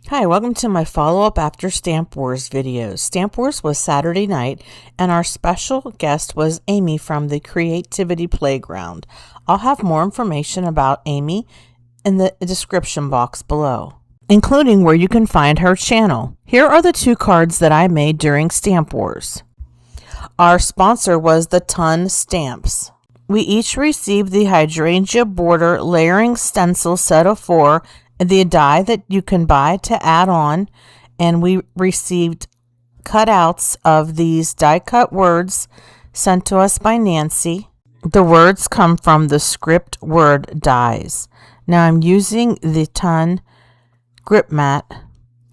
Hi, welcome to my follow-up after Stamp Wars videos. Stamp Wars was Saturday night, and our special guest was Amy from the Creativity Playground. I'll have more information about Amy in the description box below, including where you can find her channel. Here are the 2 cards that I made during Stamp Wars. Our sponsor was the Ton Stamps. We each received the Hydrangea Border Layering Stencil set of 4, the die that you can buy to add on, and we received cutouts of these die cut words sent to us by Nancy. The words come from the script word dies. Now I'm using the Ton grip mat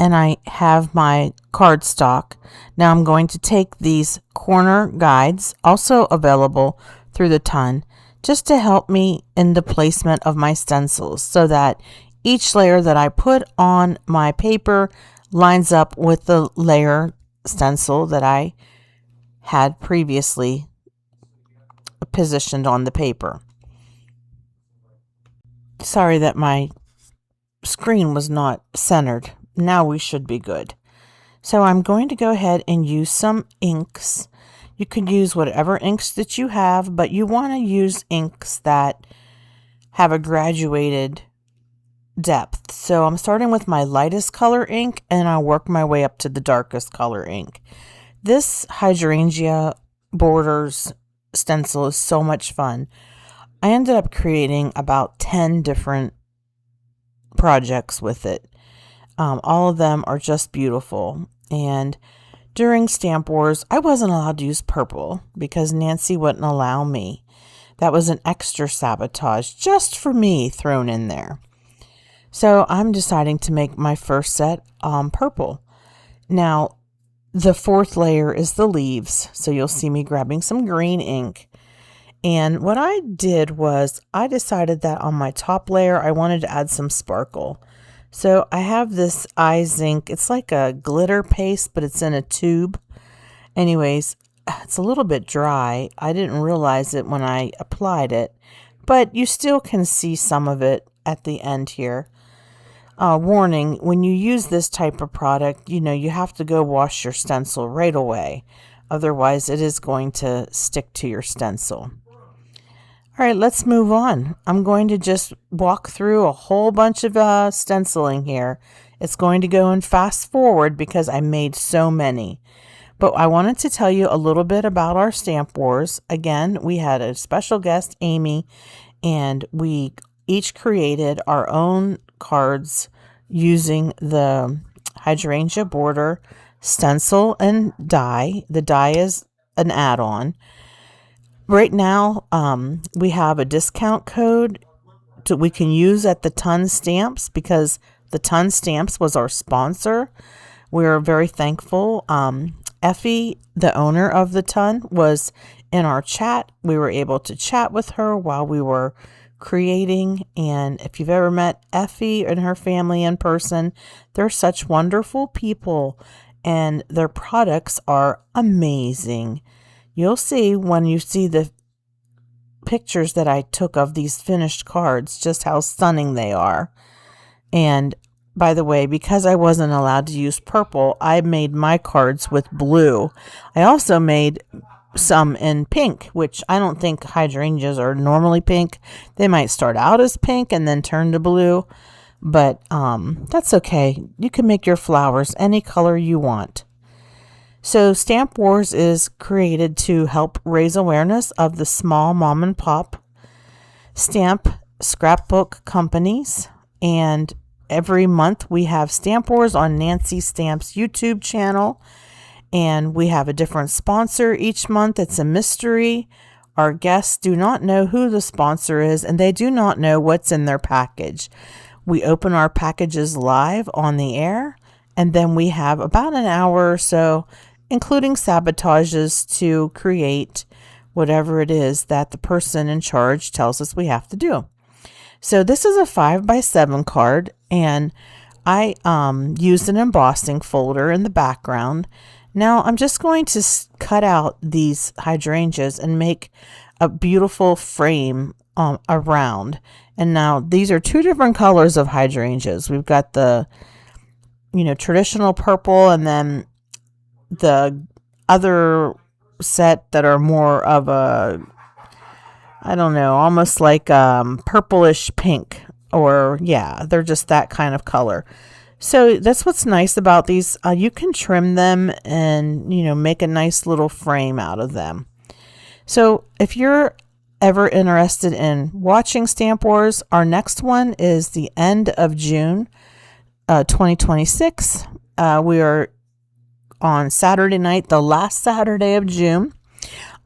and I have my cardstock. Now I'm going to take these corner guides, also available through the Ton, just to help me in the placement of my stencils so that each layer that I put on my paper lines up with the layer stencil that I had previously positioned on the paper. Sorry that my screen was not centered. Now we should be good. So I'm going to go ahead and use some inks. You could use whatever inks that you have, but you want to use inks that have a graduated depth. So I'm starting with my lightest color ink and I'll work my way up to the darkest color ink. This Hydrangea Borders stencil is so much fun. I ended up creating about 10 different projects with it. All of them are just beautiful. And during Stamp Wars, I wasn't allowed to use purple because Nancy wouldn't allow me. That was an extra sabotage just for me thrown in there. So I'm deciding to make my first set purple. Now, the 4th layer is the leaves. So you'll see me grabbing some green ink. And what I did was I decided that on my top layer, I wanted to add some sparkle. So I have this Eyes ink. It's like a glitter paste, but it's in a tube. Anyways, it's a little bit dry. I didn't realize it when I applied it, but you still can see some of it at the end here. Warning, when you use this type of product, you have to go wash your stencil right away. Otherwise, it is going to stick to your stencil. All right, let's move on. I'm going to just walk through a whole bunch of stenciling here. It's going to go in fast forward because I made so many. But I wanted to tell you a little bit about our Stamp Wars. Again, we had a special guest, Amy, and we each created our own cards using the Hydrangea Border stencil and die. The die is an add-on. Right now, we have a discount code we can use at the Ton Stamps because the Ton Stamps was our sponsor. We're very thankful. Effie, the owner of the Ton, was in our chat. We were able to chat with her while we were creating, and if you've ever met Effie and her family in person, they're such wonderful people and their products are amazing. You'll see when you see the pictures that I took of these finished cards just how stunning they are. And by the way, because I wasn't allowed to use purple, I made my cards with blue. I also made some in pink, which I don't think hydrangeas are normally pink. They might start out as pink and then turn to blue, but that's okay. You can make your flowers any color you want. So Stamp Wars is created to help raise awareness of the small mom and pop stamp scrapbook companies, and every month we have Stamp Wars on Nancy Stamps YouTube channel. And we have a different sponsor each month. It's a mystery. Our guests do not know who the sponsor is, and they do not know what's in their package. We open our packages live on the air, and then we have about an hour or so, including sabotages, to create whatever it is that the person in charge tells us we have to do. So this is a 5x7 card, and I used an embossing folder in the background. Now I'm just going to cut out these hydrangeas and make a beautiful frame around. And now these are 2 different colors of hydrangeas. We've got the traditional purple, and then the other set that are more of a, I don't know, almost like purplish pink, or yeah, they're just that kind of color. So that's what's nice about these. You can trim them and, make a nice little frame out of them. So if you're ever interested in watching Stamp Wars, our next one is the end of June 2026. We are on Saturday night, the last Saturday of June.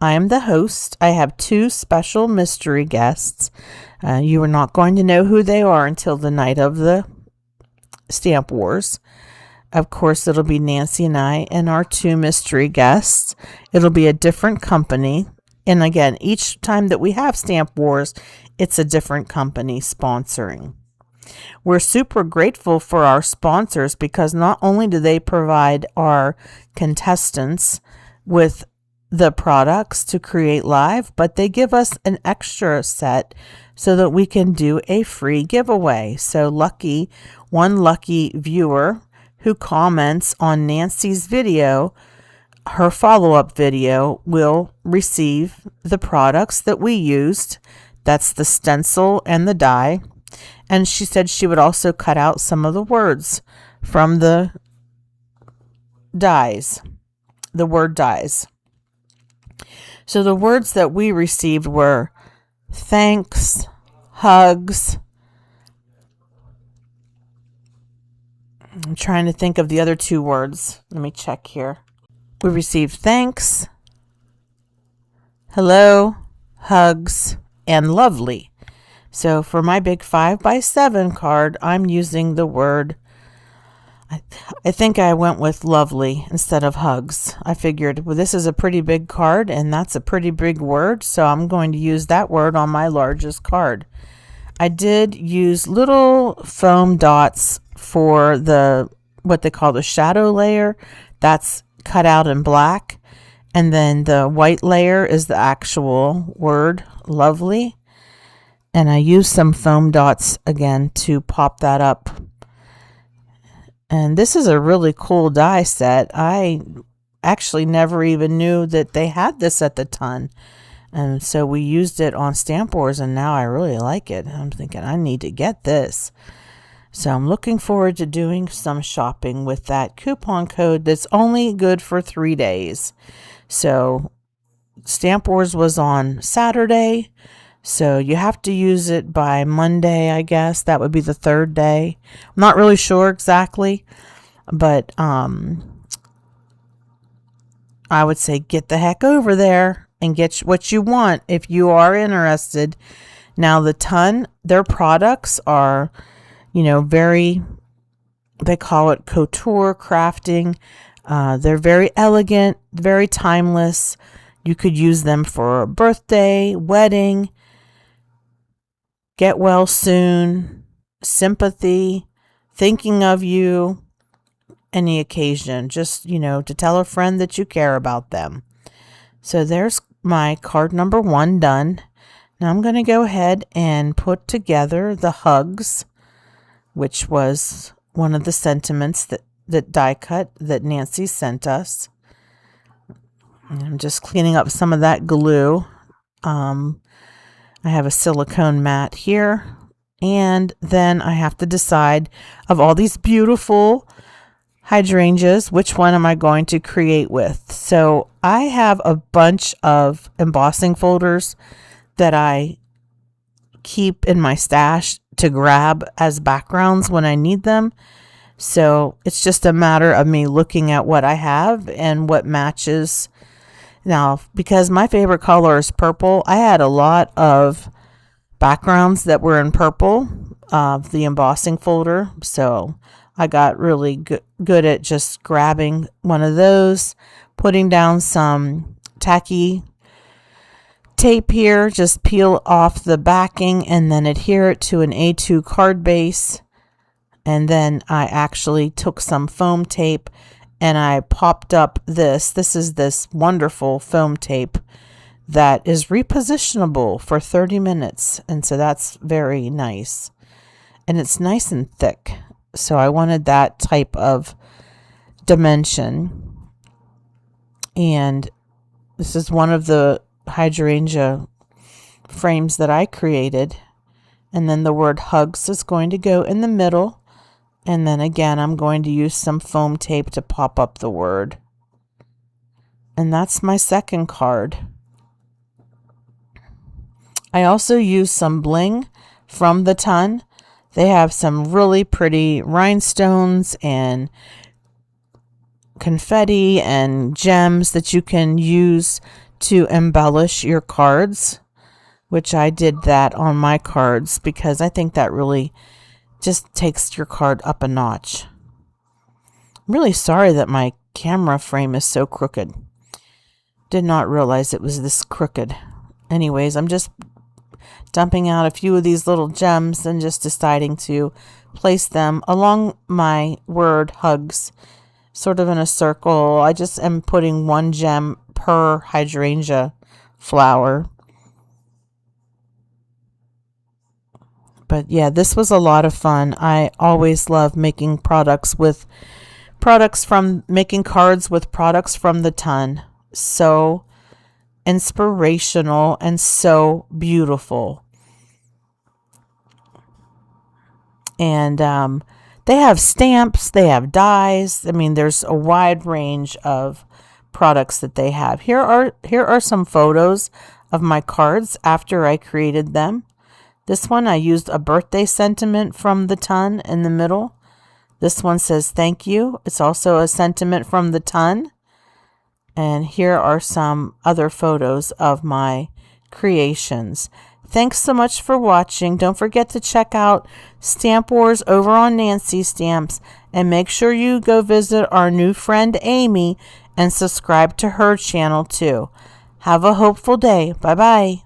I am the host. I have 2 special mystery guests. You are not going to know who they are until the night of the Stamp Wars. Of course, it'll be Nancy and I and our 2 mystery guests. It'll be a different company. And again, each time that we have Stamp Wars, it's a different company sponsoring. We're super grateful for our sponsors because not only do they provide our contestants with the products to create live, but they give us an extra set so that we can do a free giveaway. So one lucky viewer who comments on Nancy's video, her follow-up video, will receive the products that we used. That's the stencil and the die. And she said she would also cut out some of the words from the dies, the word dies. So the words that we received were thanks, hugs. I'm trying to think of the other 2 words. Let me check here. We received thanks, hello, hugs, and lovely. So for my big 5x7 card, I'm using the word, I think I went with lovely instead of hugs. I figured, well, this is a pretty big card and that's a pretty big word, so I'm going to use that word on my largest card. I did use little foam dots for what they call the shadow layer. That's cut out in black. And then the white layer is the actual word, lovely. And I used some foam dots again to pop that up. And this is a really cool die set. I actually never even knew that they had this at the ton. And so we used it on Stamp Wars, and now I really like it. I'm thinking I need to get this. So I'm looking forward to doing some shopping with that coupon code that's only good for 3 days. So Stamp Wars was on Saturday, so you have to use it by Monday, I guess. That would be the 3rd day. I'm not really sure exactly, but I would say get the heck over there and get what you want if you are interested. Now the ton, their products are, they call it couture crafting. They're very elegant, very timeless. You could use them for a birthday, wedding, get well soon, sympathy, thinking of you, any occasion. Just, to tell a friend that you care about them. So there's my card number 1 done. Now I'm going to go ahead and put together the hugs, which was one of the sentiments that die cut that Nancy sent us. And I'm just cleaning up some of that glue. I have a silicone mat here, and then I have to decide of all these beautiful hydrangeas, which one am I going to create with? So I have a bunch of embossing folders that I keep in my stash to grab as backgrounds when I need them. So it's just a matter of me looking at what I have and what matches. Now, because my favorite color is purple, I had a lot of backgrounds that were in purple of the embossing folder. So I got really good at just grabbing one of those, putting down some tacky tape here, just peel off the backing and then adhere it to an A2 card base. And then I actually took some foam tape and I popped up this. This is this wonderful foam tape that is repositionable for 30 minutes. And so that's very nice. And it's nice and thick. So I wanted that type of dimension. And this is one of the hydrangea frames that I created. And then the word hugs is going to go in the middle. And then again, I'm going to use some foam tape to pop up the word. And that's my second card. I also used some bling from the Ton. They have some really pretty rhinestones and confetti and gems that you can use to embellish your cards, which I did that on my cards because I think that really just takes your card up a notch. I'm really sorry that my camera frame is so crooked. Did not realize it was this crooked. Anyways, I'm just dumping out a few of these little gems and just deciding to place them along my word hugs, sort of in a circle. I just am putting one gem per hydrangea flower. But yeah, this was a lot of fun. I always love making cards with products from the Ton. So inspirational and so beautiful. And they have stamps, they have dies. I mean, there's a wide range of products that they have. Here are some photos of my cards after I created them. This one, I used a birthday sentiment from the Ton in the middle. This one says thank you. It's also a sentiment from the Ton. And here are some other photos of my creations. Thanks so much for watching. Don't forget to check out Stamp Wars over on Nancy Stamps. And make sure you go visit our new friend Amy and subscribe to her channel too. Have a hopeful day. Bye-bye.